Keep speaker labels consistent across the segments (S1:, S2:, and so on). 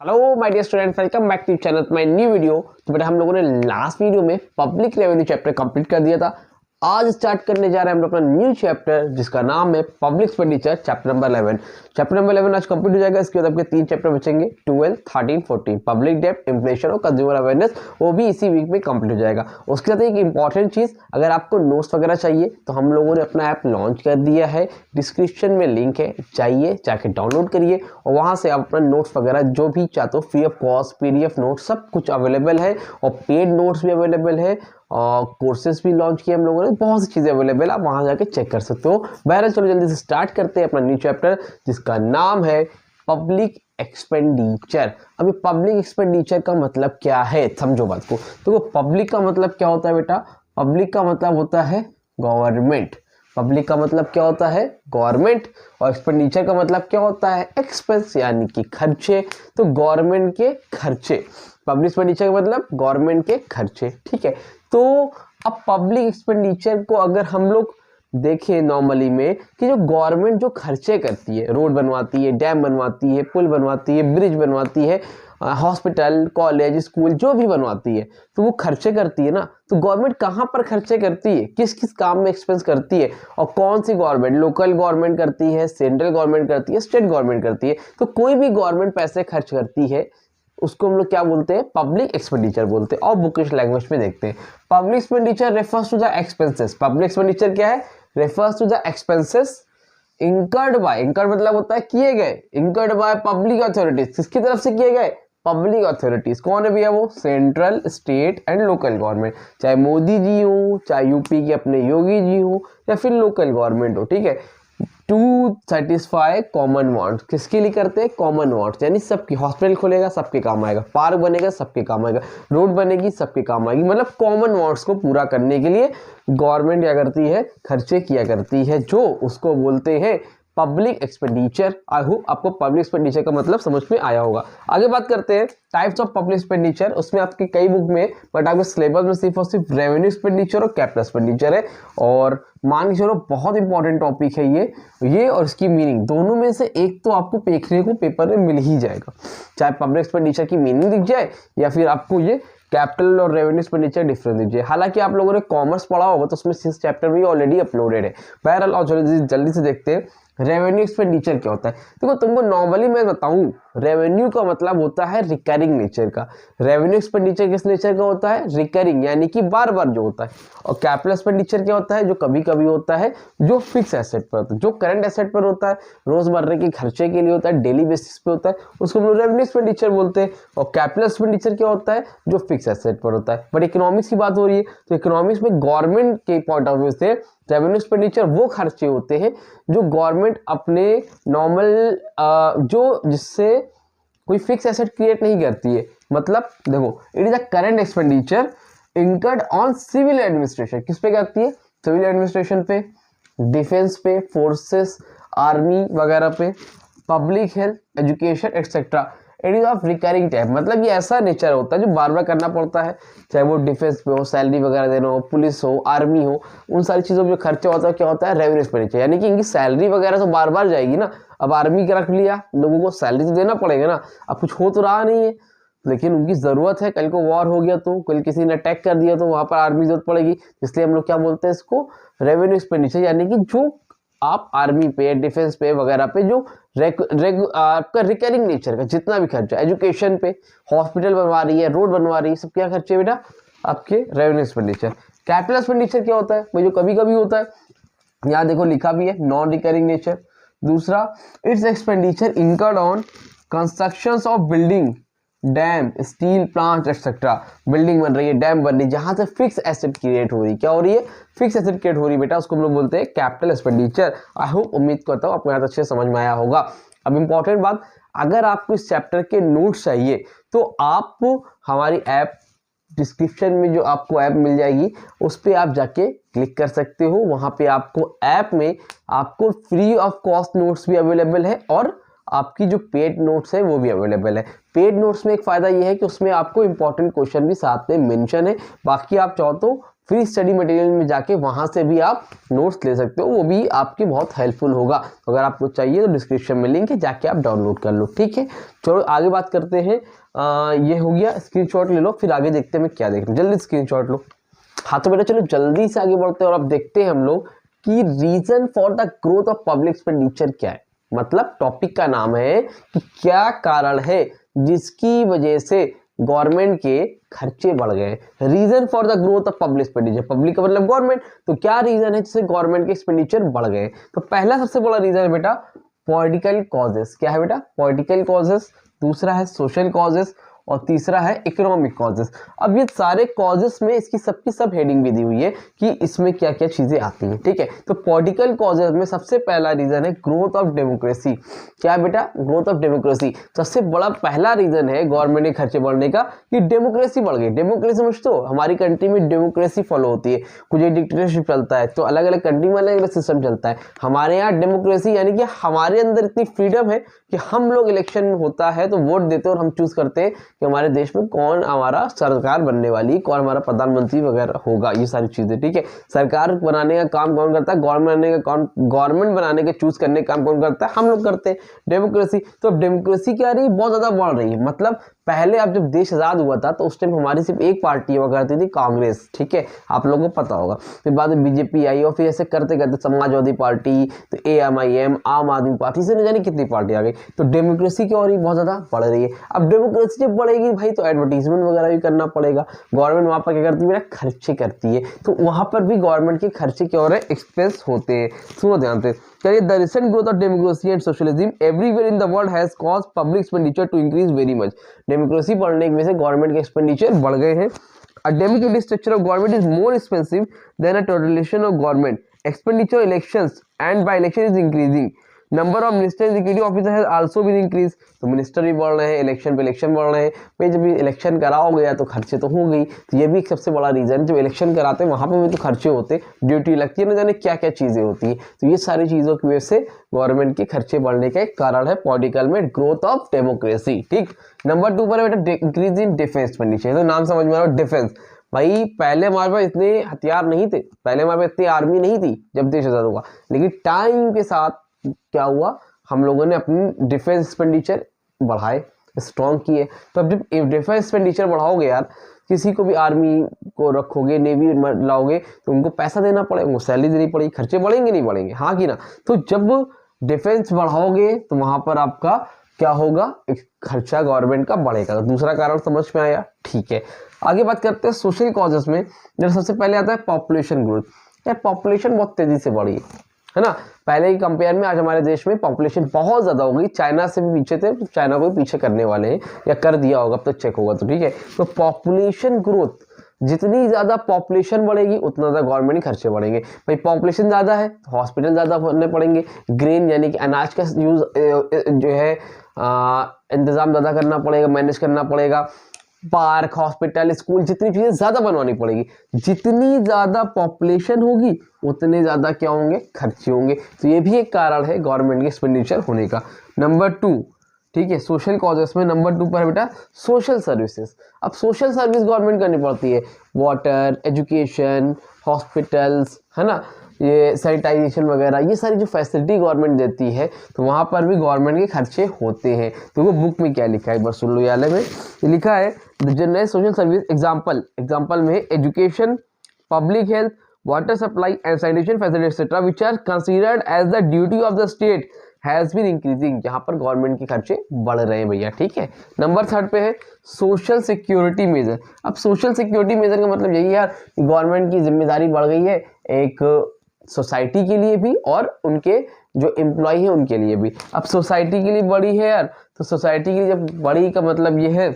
S1: Hello my dear student, welcome back to channel my new video. तो बेटा हम लोगों ने लास्ट वीडियो में पब्लिक रेवेन्यू चैप्टर कंप्लीट कर दिया था। आज स्टार्ट करने जा रहे हैं हम लोग अपना न्यू चैप्टर जिसका नाम है public expenditure chapter number 11। Chapter number 11 आज कंप्लीट हो जाएगा। इसके बाद आपके 3 चैप्टर बचेंगे, 12, 13, 14, पब्लिक डेट, इन्फ्लेशन और कंज्यूमर अवेयरनेस, वो भी इसी वीक में कंप्लीट हो जाएगा। उसके साथ एक इंपॉर्टेंट चीज, अगर आपको नोट्स वगैरह चाहिए तो हम लोगों ने अपना ऐप लॉन्च कर दिया है। डिस्क्रिप्शन में लिंक है, चाहिए जाके डाउनलोड करिए और वहां से आप अपना नोट्स वगैरह जो भी चाहते हो free of cost PDF notes सब कुछ अवेलेबल है और पेड नोट्स भी अवेलेबल है और कोर्सेज भी लॉन्च किए हम लोगों ने, बहुत सी चीज़ें अवेलेबल है, आप वहाँ जाके चेक कर सकते हो। बहरहाल चलो जल्दी से स्टार्ट करते हैं अपना न्यू चैप्टर जिसका नाम है पब्लिक एक्सपेंडिचर। अभी पब्लिक एक्सपेंडिचर का मतलब क्या है, समझो बात को। तो पब्लिक का मतलब क्या होता है बेटा? पब्लिक का मतलब होता है गवर्नमेंट। पब्लिक का मतलब क्या होता है? गवर्नमेंट। और एक्सपेंडिचर का मतलब क्या होता है? एक्सपेंस, यानी कि खर्चे। तो गवर्नमेंट के खर्चे, पब्लिक एक्सपेंडिचर का मतलब गवर्नमेंट के खर्चे, ठीक है। तो अब पब्लिक एक्सपेंडिचर को अगर हम लोग देखें नॉर्मली में कि जो गवर्नमेंट जो खर्चे करती है, रोड बनवाती है, डैम बनवाती है, पुल बनवाती है, ब्रिज बनवाती है, हॉस्पिटल, कॉलेज, स्कूल जो भी बनवाती है, तो वो खर्चे करती है ना। तो गवर्नमेंट कहाँ पर खर्चे करती है, किस किस काम में एक्सपेंस करती है और कौन सी गवर्नमेंट? लोकल गवर्नमेंट करती है, सेंट्रल गवर्नमेंट करती है, स्टेट गवर्नमेंट करती है। तो कोई भी गवर्नमेंट पैसे खर्च करती है उसको हम लोग क्या बोलते हैं? पब्लिक एक्सपेंडिचर बोलते हैं। और बुकिश लैंग्वेज में देखते हैं, public expenditure refers to the expenses. Public expenditure क्या है? Refers to the expenses incurred by, incurred मतलब होता है किए गए, इंकर्ड बाय पब्लिक अथॉरिटीज। किसकी तरफ से किए गए? Public authorities. कौन है भैया? वो central, state and local government, चाहे मोदी जी हो, चाहे यूपी के अपने योगी जी हो, या फिर लोकल गवर्नमेंट हो, ठीक है। टू सेटिस्फाई कॉमन वांट्स, किसके लिए करते हैं? कॉमन वांट्स, यानी सबकी। हॉस्पिटल खोलेगा सबके काम आएगा, पार्क बनेगा सबके काम आएगा, रोड बनेगी सबके काम आएगी, मतलब कॉमन वांट्स को पूरा करने के लिए गवर्नमेंट क्या करती है? खर्चे किया करती है, जो उसको बोलते हैं पब्लिक एक्सपेंडिचर। आई होप आपको पब्लिक एक्सपेंडिचर का मतलब समझ में आया होगा। आगे बात करते हैं टाइप्स ऑफ पब्लिक एक्सपेंडिचर। उसमें आपके कई बुक में, बट आपके सिलेबस में सिर्फ और सिर्फ रेवेन्यू एक्सपेंडिचर और कैपिटल एक्सपेंडिचर है। और मान के चलो बहुत इंपॉर्टेंट टॉपिक है ये और इसकी मीनिंग दोनों में से एक तो आपको देखने को पेपर में मिल ही जाएगा, चाहे पब्लिक एक्सपेंडिचर की मीनिंग दिख जाए या फिर आपको ये कैपिटल और रेवेन्यू एक्सपेंडिचर डिफरेंस दीजिए। हालांकि आप लोगों ने कॉमर्स पढ़ा होगा तो उसमें 6 चैप्टर भी ऑलरेडी अपलोडेड है। बहरहाल और जल्दी से देखते हैं रेवेन्यू एक्सपेंडिचर क्या होता है। देखो तुमको नॉर्मली मैं बताऊं, रेवेन्यू का मतलब होता है रिकरिंग नेचर का। रेवेन्यू एक्सपेंडिचर किस नेचर का होता है? रिकरिंग, यानी कि बार बार जो होता है। और कैपिटल एक्सपेंडिचर क्या होता है? जो कभी कभी होता है, जो फिक्स एसेट पर होता है, जो करंट एसेट पर होता है, रोजमर्रा के खर्चे के लिए होता है, डेली बेसिस पे होता है, उसको हम लोग रेवेन्यू एक्सपेंडिचर बोलते हैं। और कैपिटल एक्सपेंडिचर क्या होता है? जो फिक्स एसेट पर होता है। बट इकोनॉमिक्स की बात हो रही है तो इकोनॉमिक्स में गवर्नमेंट के पॉइंट ऑफ व्यू से रेवेन्यू एक्सपेंडिचर वो खर्चे होते हैं जो गवर्नमेंट अपने नॉर्मल जो जिससे कोई फिक्स एसेट क्रिएट नहीं करती है। मतलब देखो, it is a current expenditure incurred on civil administration. किस पे करती है? सिविल एडमिनिस्ट्रेशन पे, डिफेंस पे, फोर्सेस, आर्मी वगैरह पे, public health, education etcetera. It is of recurring type, मतलब ये ऐसा नेचर होता है जो बार बार करना पड़ता है, चाहे वो डिफेंस पे हो, सैलरी वगैरह देना हो, पुलिस हो, आर्मी हो, उन सारी चीज़ों में जो खर्चा होता है क्या होता है? Revenue expenditure. यानी कि इनकी सैलरी वगैरह तो बार बार जाएगी ना। अब आर्मी का रख लिया, लोगों को सैलरी तो देना पड़ेगा ना। अब कुछ हो तो रहा नहीं है लेकिन उनकी ज़रूरत है, कल को वॉर हो गया तो, कल किसी ने अटैक कर दिया तो वहाँ पर आर्मी जरूरत पड़ेगी, इसलिए हम लोग क्या बोलते हैं इसको? Revenue expenditure. यानी कि जो आप आर्मी पे, डिफेंस पे वगैरह पे जो आपका रिकरिंग नेचर का जितना भी खर्चा, एजुकेशन पे, हॉस्पिटल बनवा रही है, रोड बनवा रही है, सब क्या खर्चे बेटा? आपके रेवेन्यू एक्सपेंडिचर। कैपिटल एक्सपेंडिचर क्या होता है? वो जो कभी कभी होता है, यहाँ देखो लिखा भी है, नॉन रिकरिंग नेचर। दूसरा, it's expenditure incurred on construction of building, dam, steel plant etcetera. Building बन रही है, डैम बन रही है, जहां से फिक्स एसेट क्रिएट हो रही है। क्या हो रही है? फिक्स एसेट क्रिएट हो रही है बेटा, उसको हम लोग बोलते हैं कैपिटल एक्सपेंडिचर। आई होप, उम्मीद करता हूँ आपको यहाँ अच्छे समझ में आया होगा। अब इंपॉर्टेंट बात, अगर आपको इस चैप्टर के नोट्स चाहिए तो आप हमारी ऐप, डिस्क्रिप्शन में जो आपको ऐप मिल जाएगी उस पर आप जाके क्लिक कर सकते हो। वहाँ पे आपको ऐप में आपको फ्री ऑफ कॉस्ट नोट्स भी अवेलेबल है और आपकी जो पेड नोट्स है वो भी अवेलेबल है। पेड नोट्स में एक फ़ायदा ये है कि उसमें आपको इंपॉर्टेंट क्वेश्चन भी साथ में मेंशन है। बाकी आप चाहो तो फ्री स्टडी मटेरियल में जाके वहाँ से भी आप नोट्स ले सकते हो, वो भी आपके बहुत हेल्पफुल होगा। अगर आपको चाहिए तो डिस्क्रिप्शन में लिंक है, जाके आप डाउनलोड कर लो। ठीक है, चलो आगे बात करते हैं। ये हो गया, स्क्रीनशॉट ले लो, फिर आगे देखते हैं मैं क्या देख रहा हूँ। जल्दी स्क्रीनशॉट लो। हाँ तो बेटा चलो जल्दी से आगे बढ़ते हैं और अब देखते हैं हम लोग कि reason for the growth of public expenditure क्या है। मतलब टॉपिक का नाम है कि क्या कारण है जिसकी वजह से गवर्नमेंट के खर्चे बढ़ गए। Reason for the growth of public expenditure, public का मतलब गवर्नमेंट, तो क्या रीजन है जिससे गवर्नमेंट के एक्सपेंडिचर बढ़ गए। तो पहला सबसे बड़ा रीजन है बेटा पॉलिटिकल कॉजेस। क्या है बेटा? Political causes. दूसरा है सोशल कॉजेस और तीसरा है इकोनॉमिक कॉजेस। अब ये सारे कॉजेस में इसकी सबकी सब हेडिंग भी दी हुई है कि इसमें क्या क्या चीजें आती हैं। ठीक है, तो पॉलिटिकल कॉजेस में सबसे पहला रीजन है ग्रोथ ऑफ डेमोक्रेसी। क्या बेटा? Growth of democracy. सबसे बड़ा पहला रीजन है गवर्नमेंट के खर्चे बढ़ने का कि डेमोक्रेसी बढ़ गई। डेमोक्रेसी समझते हो, हमारी कंट्री में डेमोक्रेसी फॉलो होती है, कुछ डिक्टेटरशिप चलता है, तो अलग अलग कंट्री में अलग अलग सिस्टम चलता है। हमारे यहाँ डेमोक्रेसी यानी कि हमारे अंदर इतनी फ्रीडम है कि हम लोग इलेक्शन होता है तो वोट देते हैं और हम चूज करते हैं कि हमारे देश में कौन हमारा सरकार बनने वाली, कौन हमारा प्रधानमंत्री वगैरह होगा, ये सारी चीजें। ठीक है, सरकार बनाने का काम कौन करता है? गवर्नमेंट बनाने का चूज करने का काम कौन करता है? हम लोग करते हैं, डेमोक्रेसी। तो अब डेमोक्रेसी क्या रही? बहुत ज्यादा बढ़ रही है। मतलब पहले अब जब देश आजाद हुआ था तो उस टाइम हमारी सिर्फ एक पार्टी हुआ करती थी, कांग्रेस। ठीक है, आप लोगों को पता होगा। फिर बाद में बीजेपी आई और फिर ऐसे करते करते समाजवादी पार्टी, तो AMIM, आम आदमी पार्टी से न जाने कितनी पार्टी आ गई। तो डेमोक्रेसी क्या हो रही? बहुत ज्यादा बढ़ रही है। अब डेमोक्रेसी जब बढ़ेगी भाई तो एडवर्टीजमेंट वगैरह भी करना पड़ेगा। गवर्नमेंट वहां पर क्या करती है? खर्चे करती है, तो वहां पर भी गवर्नमेंट के खर्चे क्या हो रहे हैं? एक्सपेंस होते हैं। सुनो ध्यान से, चलिए। The recent growth of democracy and socialism everywhere in the world has caused public expenditure to increase very much. Democracy बढ़ने की वजह से गवर्नमेंट के एक्सपेंडिचर बढ़ गए हैं। A democratic structure of government is more expensive than a totalization of government. Expenditure on elections and by election is increasing. Number of minister and executive officer has also been increased. तो minister भी बढ़ रहे हैं, election पे election बढ़ रहे हैं। भाई जब इलेक्शन कराओ गया तो खर्चे तो हो गई, तो ये भी एक सबसे बड़ा रीजन है। जब इलेक्शन कराते हैं वहां पे भी तो खर्चे होते, ड्यूटी लगती है, न जाने क्या क्या चीजें होती है। तो ये सारी चीजों की वजह से गवर्नमेंट के खर्चे बढ़ने का एक कारण है पॉलिटिकल में ग्रोथ ऑफ डेमोक्रेसी। ठीक, नंबर 2 पर है बेटा इंक्रीज इन डिफेंस एक्सपेंडिचर। तो नाम समझ में आ रहा है, डिफेंस। भाई पहले हमारे पास इतने हथियार नहीं थे, पहले हमारे पास इतनी आर्मी नहीं थी जब देश आजाद हुआ, लेकिन टाइम के साथ क्या हुआ, हम लोगों ने अपनी डिफेंस एक्सपेंडिचर बढ़ाए, स्ट्रॉन्ग किए। तो अब जब डिफेंस एक्सपेंडिचर बढ़ाओगे यार, किसी को भी आर्मी को रखोगे, नेवी लाओगे, तो उनको पैसा देना पड़ेगा, उनको सैलरी देनी पड़ेगी, खर्चे बढ़ेंगे नहीं बढ़ेंगे? हाँ कि ना? तो जब डिफेंस बढ़ाओगे तो वहां पर आपका क्या होगा? एक खर्चा गवर्नमेंट का बढ़ेगा। तो दूसरा कारण समझ में आया? ठीक है, आगे बात करते हैं सोशल कॉजेस में। जब सबसे पहले आता है पॉपुलेशन ग्रोथ। यार पॉपुलेशन बहुत तेजी से बढ़ी है ना, पहले की कंपेयर में आज हमारे देश में पॉपुलेशन बहुत ज्यादा हो गई। चाइना से भी पीछे थे, तो चाइना को भी पीछे करने वाले हैं या कर दिया होगा, अब तो चेक होगा। तो ठीक है, तो पॉपुलेशन ग्रोथ, जितनी ज्यादा पॉपुलेशन बढ़ेगी उतना ज्यादा गवर्नमेंट खर्चे बढ़ेंगे। भाई पॉपुलेशन ज्यादा है तो हॉस्पिटल ज्यादा होने पड़ेंगे, ग्रेन यानी कि अनाज का यूज जो है इंतजाम ज्यादा करना पड़ेगा, मैनेज करना पड़ेगा। पार्क, हॉस्पिटल, स्कूल, जितनी चीजें ज्यादा बनवानी पड़ेगी। जितनी ज्यादा पॉपुलेशन होगी उतने ज्यादा क्या होंगे? खर्चे होंगे। तो ये भी एक कारण है गवर्नमेंट के एक्सपेंडिचर होने का। नंबर 2, ठीक है, सोशल कॉजेस में नंबर 2 पर है बेटा सोशल सर्विसेज। अब सोशल सर्विस गवर्नमेंट करनी पड़ती है, वाटर, एजुकेशन, हॉस्पिटल्स, है ना, ये सैनिटाइजेशन वगैरह, ये सारी जो फैसिलिटी गवर्नमेंट देती है, तो वहाँ पर भी गवर्नमेंट के खर्चे होते हैं। तो वो बुक में क्या लिखा है एक बार सुन लो। याले में लिखा है the general social service example में education, public health, water supply and sanitation facility etcetera which are considered as the duty of the state has been increasing. यहाँ पर गवर्नमेंट के खर्चे बढ़ रहे हैं भैया। ठीक है, नंबर 3 पे है सोशल सिक्योरिटी मेजर। अब सोशल सिक्योरिटी मेजर का मतलब यही यार, गवर्नमेंट की जिम्मेदारी बढ़ गई है एक सोसाइटी के लिए भी और उनके जो एम्प्लॉय है उनके लिए भी। अब सोसाइटी के लिए बड़ी है यार, तो सोसाइटी के लिए जब बड़ी का मतलब ये है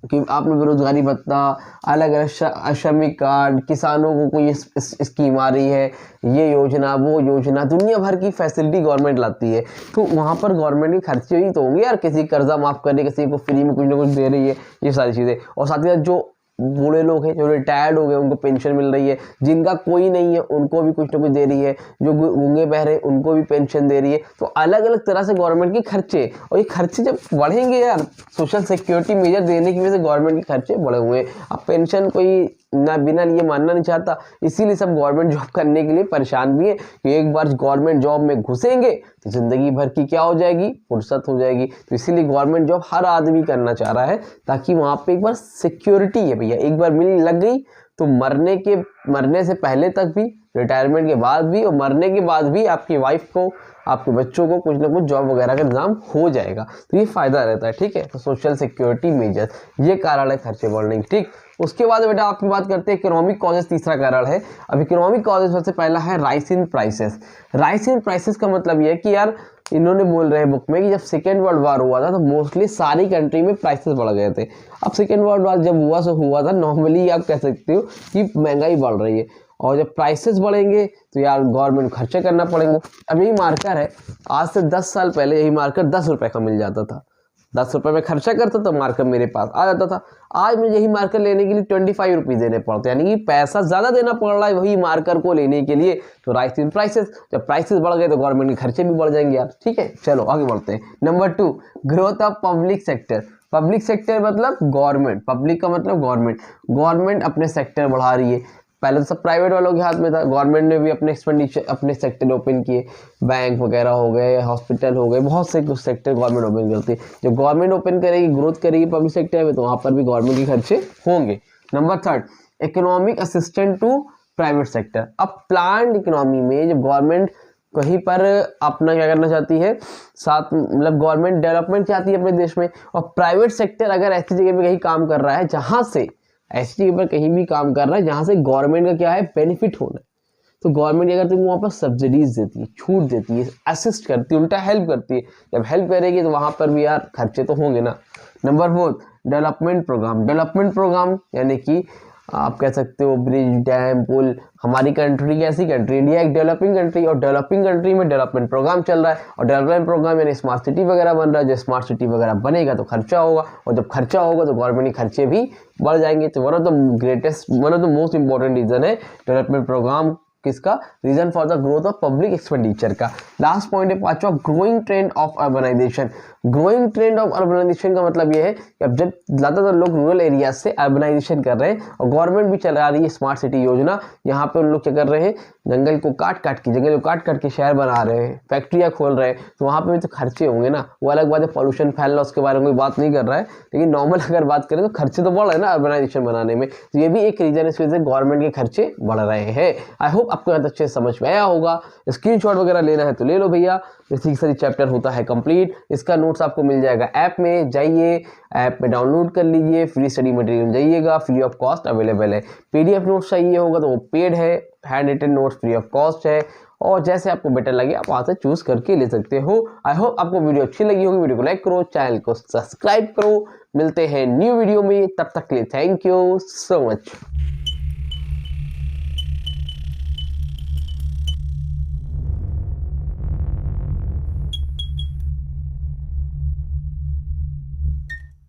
S1: कि आपने बेरोजगारी भत्ता, अलग अलग श्रमिक कार्ड, किसानों को कोई स्कीम आ रही है, ये योजना वो योजना, दुनिया भर की फैसिलिटी गवर्नमेंट लाती है। तो वहाँ पर गवर्नमेंट के खर्चे ही तो होंगे यार, किसी कर्जा माफ करने, किसी को फ्री में कुछ ना कुछ दे रही है, ये सारी चीज़ें। और साथ ही साथ जो बूढ़े लोग हैं, जो रिटायर्ड हो गए, उनको पेंशन मिल रही है, जिनका कोई नहीं है उनको भी कुछ ना कुछ दे रही है, जो गूंगे बहरे उनको भी पेंशन दे रही है। तो अलग अलग तरह से गवर्नमेंट के खर्चे, और ये खर्चे जब बढ़ेंगे यार, सोशल सिक्योरिटी मेजर देने की वजह से गवर्नमेंट के खर्चे बढ़े हुए हैं। अब पेंशन कोई ना बिना ये मानना नहीं चाहता, इसीलिए सब गवर्नमेंट जॉब करने के लिए परेशान भी है कि एक बार गवर्नमेंट जॉब में घुसेंगे तो जिंदगी भर की क्या हो जाएगी, फुर्सत हो जाएगी। तो इसीलिए गवर्नमेंट जॉब हर आदमी करना चाह रहा है ताकि वहाँ पे एक बार सिक्योरिटी है भैया, एक बार मिल लग गई तो मरने से पहले तक भी, रिटायरमेंट के बाद भी और मरने के बाद भी आपकी वाइफ को, आपके बच्चों को कुछ ना कुछ जॉब वगैरह का इंतजाम हो जाएगा। तो ये फायदा रहता है, ठीक है। तो सोशल सिक्योरिटी मेजर, ये कारण है खर्चे बढ़ने की, ठीक। उसके बाद बेटा आपकी बात करते हैं इकोनॉमिक कॉजेस, तीसरा कारण है। अब इकोनॉमिक कॉजेस सबसे पहला है राइस इन प्राइसेस। राइस इन प्राइसेस का मतलब ये है कि यार इन्होंने बोल रहे हैं बुक में कि जब सेकेंड वर्ल्ड वार हुआ था तो मोस्टली सारी कंट्री में प्राइसेस बढ़ गए थे। अब सेकेंड वर्ल्ड वार जब हुआ था नॉर्मली आप कह सकते हो कि महंगाई बढ़ रही है, और जब प्राइसेस बढ़ेंगे तो यार गवर्नमेंट खर्चे करना पड़ेंगे। अब यही मार्कर है, आज से 10 साल पहले यही मार्कर 10 रुपये का मिल जाता था, 10 रुपये में खर्चा करता तो मार्कर मेरे पास आ जाता था। आज मुझे यही मार्कर लेने के लिए 25 रुपीज़ देने पड़ते हैं, यानी कि पैसा ज़्यादा देना पड़ रहा है वही मार्कर को लेने के लिए। तो राइस इन प्राइसेस, जब प्राइसेस बढ़ गए तो गवर्नमेंट के खर्चे भी बढ़ जाएंगे यार, ठीक है। चलो आगे बढ़ते हैं। Number 2, growth of public sector. Public sector मतलब गवर्नमेंट, पब्लिक का मतलब गवर्नमेंट अपने सेक्टर बढ़ा रही है। पहले तो सब प्राइवेट वालों के हाथ में था, गवर्नमेंट ने भी अपने एक्सपेंडिचर, अपने सेक्टर ओपन किए, बैंक वगैरह हो गए, हॉस्पिटल हो गए, बहुत से कुछ सेक्टर गवर्नमेंट ओपन करती है। जब गवर्नमेंट ओपन करेगी, ग्रोथ करेगी पब्लिक सेक्टर में, तो वहाँ पर भी गवर्नमेंट के खर्चे होंगे। Number 3, economic assistant to private sector. अब प्लान्ड इकोनॉमी में जब गवर्नमेंट कहीं पर अपना क्या करना चाहती है, साथ मतलब गवर्नमेंट डेवलपमेंट चाहती है अपने देश में, और प्राइवेट सेक्टर अगर ऐसी जगह पे कहीं काम कर रहा है जहाँ से, ऐसी जगह पर कहीं भी काम कर रहा है जहाँ से गवर्नमेंट का क्या है, बेनिफिट होना है, तो गवर्नमेंट अगर तुमको वहाँ पर सब्सिडीज देती है, छूट देती है, असिस्ट करती है, उल्टा हेल्प करती है। जब हेल्प करेगी तो वहाँ पर भी यार खर्चे तो होंगे ना। Number 4, development programme. Development programme यानी कि आप कह सकते हो ब्रिज, डैम, पुल। हमारी कंट्री कैसी कंट्री, इंडिया एक डेवलपिंग कंट्री, और डेवलपिंग कंट्री में डेवलपमेंट प्रोग्राम चल रहा है, और डेवलपमेंट प्रोग्राम यानी स्मार्ट सिटी वगैरह बन रहा है। जब स्मार्ट सिटी वगैरह बनेगा तो खर्चा होगा, और जब खर्चा होगा तो गवर्नमेंट के खर्चे भी बढ़ जाएंगे। तो one of the most important reason है डेवलपमेंट प्रोग्राम, किसका, reason for the growth of public expenditure का। लास्ट पॉइंट है 5वां, growing trend of urbanization. Growing trend of urbanization का मतलब ये है कि अब जब ज़्यादातर लोग रूरल एरिया से अर्बनाइजेशन कर रहे हैं, और गवर्नमेंट भी चला रही है स्मार्ट सिटी योजना, यहाँ पे उन लोग क्या कर रहे हैं, जंगल को काट काट के शहर बना रहे हैं, फैक्ट्रियाँ खोल रहे हैं, तो वहाँ पे भी तो खर्चे होंगे ना। वो अलग बात है पॉल्यूशन फैलना, उसके बारे में कोई बात नहीं कर रहा है, लेकिन नॉर्मल अगर बात करें तो खर्चे तो बढ़ रहे हैं ना अर्बनाइजेशन बनाने में। तो ये भी एक रीजन है, इस वजह से गवर्नमेंट के खर्चे बढ़ रहे हैं। आई होप आपको बहुत अच्छे से समझ में आया होगा। स्क्रीनशॉट वगैरह लेना है तो ले लो भैया, इसी सारी चैप्टर होता है कंप्लीट। इसका नोट्स आपको मिल जाएगा ऐप में, जाइए ऐप में डाउनलोड कर लीजिए, फ्री स्टडी मटेरियल जाइएगा, फ्री ऑफ कॉस्ट अवेलेबल है। पीडीएफ नोट्स चाहिए होगा तो वो पेड है, handwritten notes free of cost है, और जैसे आपको बेटर लगे आप वहाँ से चूज करके ले सकते हो। आई होप आपको वीडियो अच्छी लगी होगी, वीडियो को लाइक करो, चैनल को सब्सक्राइब करो। मिलते हैं न्यू वीडियो में, तब तक के लिए थैंक यू सो मच।